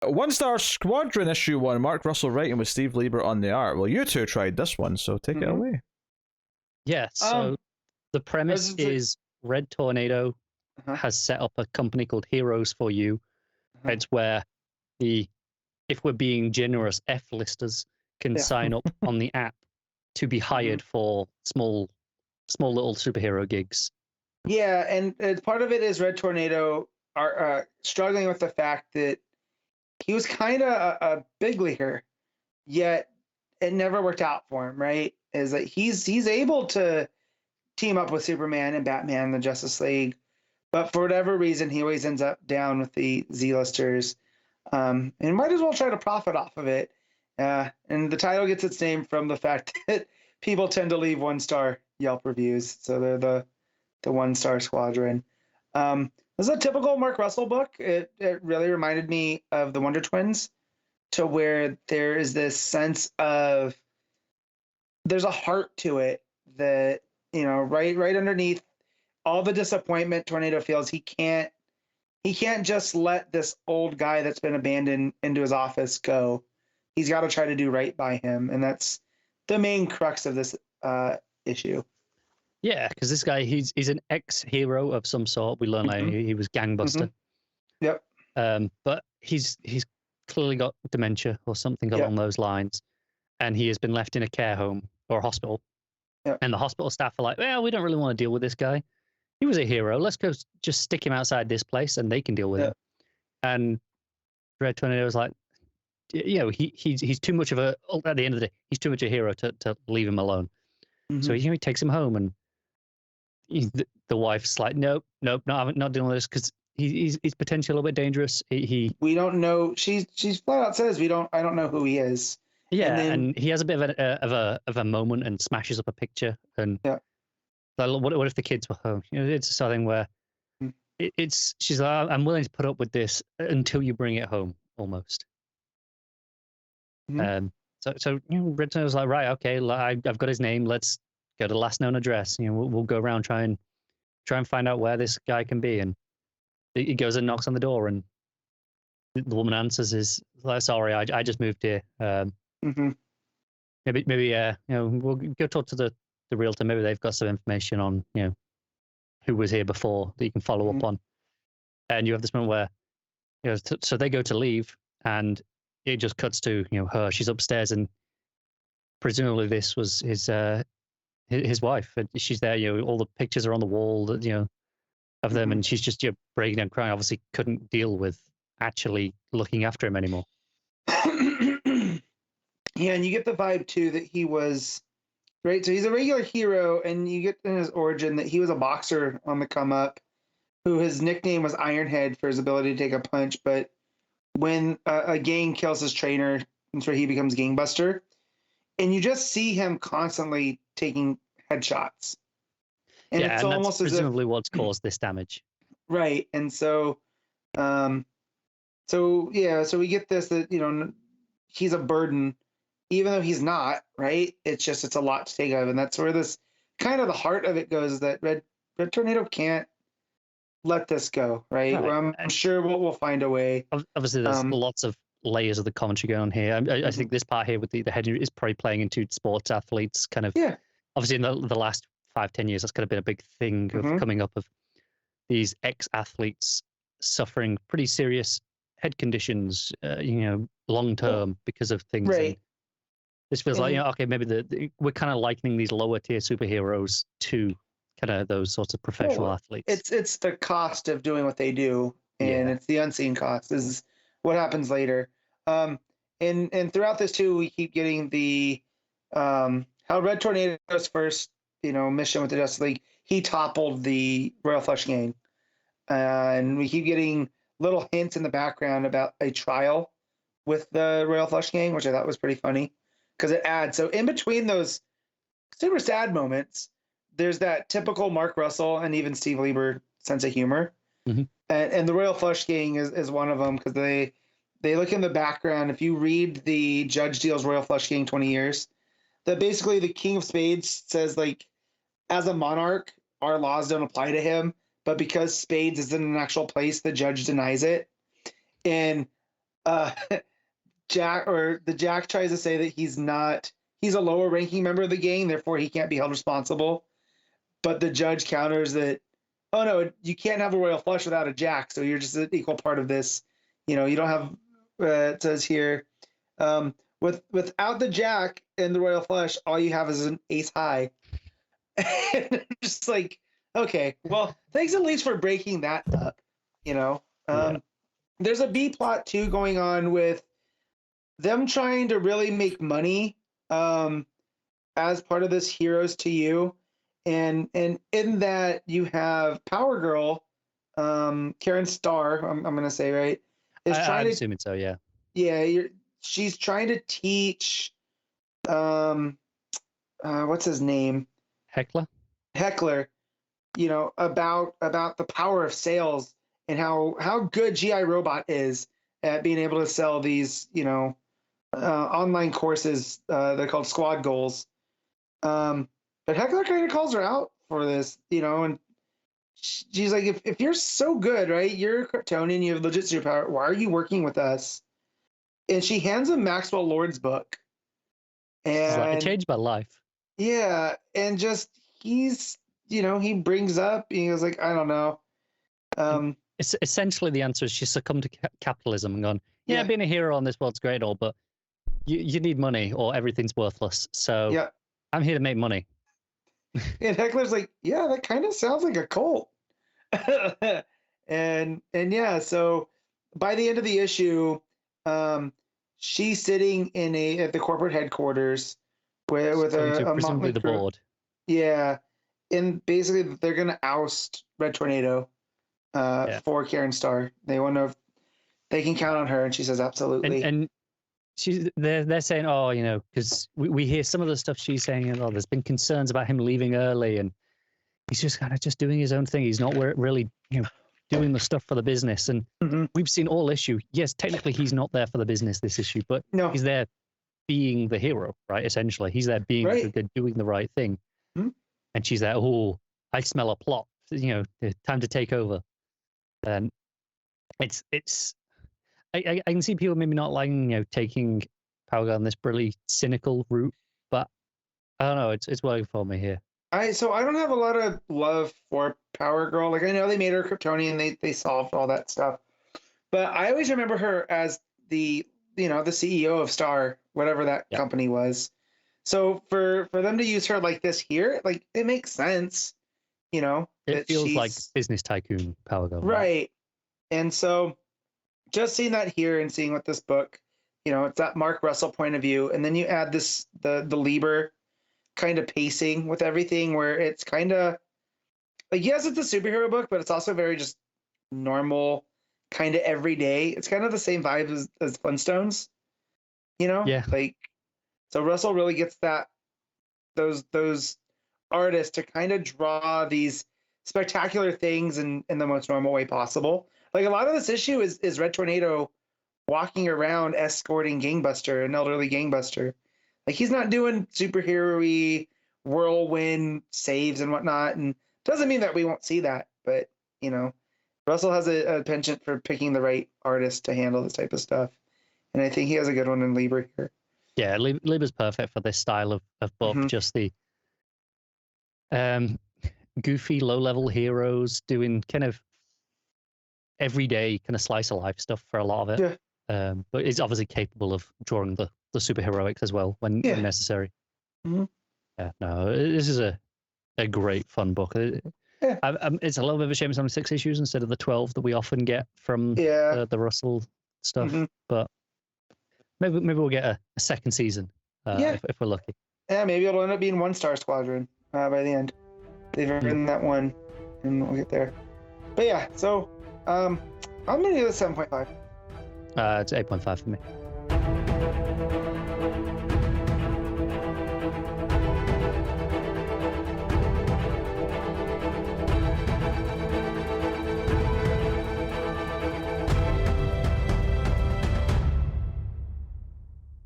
One Star Squadron issue 1, Mark Russell writing with Steve Lieber on the art. Well, you two tried this one, so take it away. Yeah, so the premise like, is Red Tornado has set up a company called Heroes for You. It's where if we're being generous, F-listers can sign up on the app to be hired for small little superhero gigs. Yeah, and part of it is Red Tornado are struggling with the fact that he was kind of a big leaguer, yet it never worked out for him. Right? Is that he's able to team up with Superman and Batman and the Justice League, but for whatever reason, he always ends up down with the Z-listers, and might as well try to profit off of it. And the title gets its name from the fact that people tend to leave 1-star Yelp reviews, so they're the 1-star Squadron. This is a typical Mark Russell book. It really reminded me of the Wonder Twins, to where there is this sense of there's a heart to it that, right underneath all the disappointment Tornado feels, he can't just let this old guy that's been abandoned into his office go. He's got to try to do right by him, and that's the main crux of this issue. Yeah, because this guy, he's an ex-hero of some sort. We learn later he was gangbuster. Yep. But he's clearly got dementia or something along those lines, and he has been left in a care home or a hospital. Yep. And the hospital staff are like, well, we don't really want to deal with this guy. He was a hero. Let's go just stick him outside this place, and they can deal with him. And Red Tornado was like, he's too much of a. At the end of the day, he's too much a hero to leave him alone. So he takes him home, and the wife's like, nope, not dealing with this, because he's potentially a little bit dangerous. We don't know. She's flat out says I don't know who he is. Yeah, and he has a bit of a moment and smashes up a picture. And like, what if the kids were home? It's something where she's like, I'm willing to put up with this until you bring it home, almost. So Red Tornado was like, right, okay, I've got his name. Let's go to the last known address. We'll go around try and find out where this guy can be. And he goes and knocks on the door, and the woman answers, is like, sorry, I just moved here. Maybe we'll go talk to the realtor. Maybe they've got some information on who was here before that you can follow up on. And you have this moment where so they go to leave, and it just cuts to her. She's upstairs, and presumably this was his wife. And she's there. All the pictures are on the wall that of them, and she's just breaking down crying. Obviously, couldn't deal with actually looking after him anymore. Yeah, and you get the vibe too that he was right. So he's a regular hero, and you get in his origin that he was a boxer on the come up, who his nickname was Ironhead for his ability to take a punch. But when a gang kills his trainer, that's where he becomes Gangbuster, and you just see him constantly taking headshots. And it's and almost that's presumably as if, what's caused this damage. Right, and so we get this that he's a burden, even though he's not, right? It's a lot to take of, and that's where this kind of the heart of it goes, that Red Tornado can't let this go, right? I'm sure we'll find a way. Obviously, there's lots of layers of the commentary going on here. I think this part here with the head is probably playing into sports athletes, kind of. Yeah. Obviously, in the last 5-10 years, that's kind of been a big thing of coming up of these ex-athletes suffering pretty serious head conditions, long term because of things. Right. And this feels like, okay, maybe we're kind of likening these lower tier superheroes to kind of those sorts of professional athletes. It's the cost of doing what they do, and it's the unseen cost. This is what happens later. And throughout this too, we keep getting the how Red Tornado's first mission with the Justice League, he toppled the Royal Flush Gang, and we keep getting little hints in the background about a trial with the Royal Flush Gang, which I thought was pretty funny because it adds. So in between those super sad moments, there's that typical Mark Russell and even Steve Lieber sense of humor. And the Royal Flush Gang is one of them, because they look in the background. If you read the Judge Deal's Royal Flush Gang 20 years, that basically the King of Spades says, like, as a monarch, our laws don't apply to him, but because Spades is in an actual place, the judge denies it. And uh, Jack tries to say that he's a lower ranking member of the gang, therefore he can't be held responsible. But the judge counters that, oh no, you can't have a royal flush without a Jack, so you're just an equal part of this. You know, you don't have. It says here, without the Jack and the royal flush, all you have is an ace high. And just like, okay, well, thanks at least for breaking that up. You know, there's a B plot too going on with them trying to really make money as part of this Heroes to You. And in that you have Power Girl, Karen Starr, I'm going to say, right? I'm assuming so, yeah. Yeah, she's trying to teach, what's his name? Heckler, you know, about the power of sales and how good GI Robot is at being able to sell these, you know, online courses. They're called Squad Goals. But Heckler kind of calls her out for this, you know, and she's like, if you're so good, right, you're a Kryptonian, you have legit superpower, why are you working with us? And she hands him Maxwell Lord's book. And like, it changed my life. Yeah, and just he's, you know, he brings up, he goes like, I don't know. It's essentially the answer is she succumbed to capitalism and gone, yeah, being a hero on this world's great and all, but you need money or everything's worthless. So I'm here to make money. And Heckler's like, yeah, that kind of sounds like a cult. and yeah, so by the end of the issue, she's sitting at the corporate headquarters with presumably the board. Yeah, and basically they're gonna oust Red Tornado for Karen Starr. They want to know if they can count on her, and she says absolutely. And they're saying, oh, you know, because we hear some of the stuff she's saying, oh, there's been concerns about him leaving early, and he's just kind of just doing his own thing. He's not really, you know, doing the stuff for the business. And we've seen all issue. Yes, technically he's not there for the business this issue, but he's there being the hero, right? Essentially, he's there being doing the right thing. And she's there, oh, I smell a plot. You know, time to take over. And it's. I can see people maybe not liking, you know, taking Power Girl on this really cynical route, but I don't know, it's working for me here. So I don't have a lot of love for Power Girl. Like, I know they made her Kryptonian, they solved all that stuff, but I always remember her as the, you know, the CEO of Star, whatever that company was. So for them to use her like this here, like, it makes sense, you know. It feels like business tycoon Power Girl, right? And so just seeing that here and seeing what this book, you know, it's that Mark Russell point of view, and then you add this the Lieber kind of pacing with everything, where it's kind of like, yes, it's a superhero book, but it's also very just normal, kind of everyday. It's kind of the same vibe as Flintstones, you know? Yeah. Like, so Russell really gets those artists to kind of draw these spectacular things in the most normal way possible. Like, a lot of this issue is Red Tornado walking around escorting Gangbuster, an elderly Gangbuster. Like, he's not doing superhero-y whirlwind saves and whatnot, and doesn't mean that we won't see that, but, you know, Russell has a penchant for picking the right artist to handle this type of stuff, and I think he has a good one in Lieber here. Yeah, Lieber's perfect for this style of book, just the goofy, low-level heroes doing kind of everyday kind of slice of life stuff for a lot of it. Yeah. But it's obviously capable of drawing the superheroics as well when necessary. Yeah, no, this is a great fun book. It's a little bit of a shame it's only 6 issues instead of the 12 that we often get from the Russell stuff. But maybe we'll get a second season if we're lucky. Yeah, maybe it'll end up being 1-star Squadron by the end. They've earned that one, and we'll get there. But yeah, so I'm gonna give it a 7.5. It's 8.5 for me.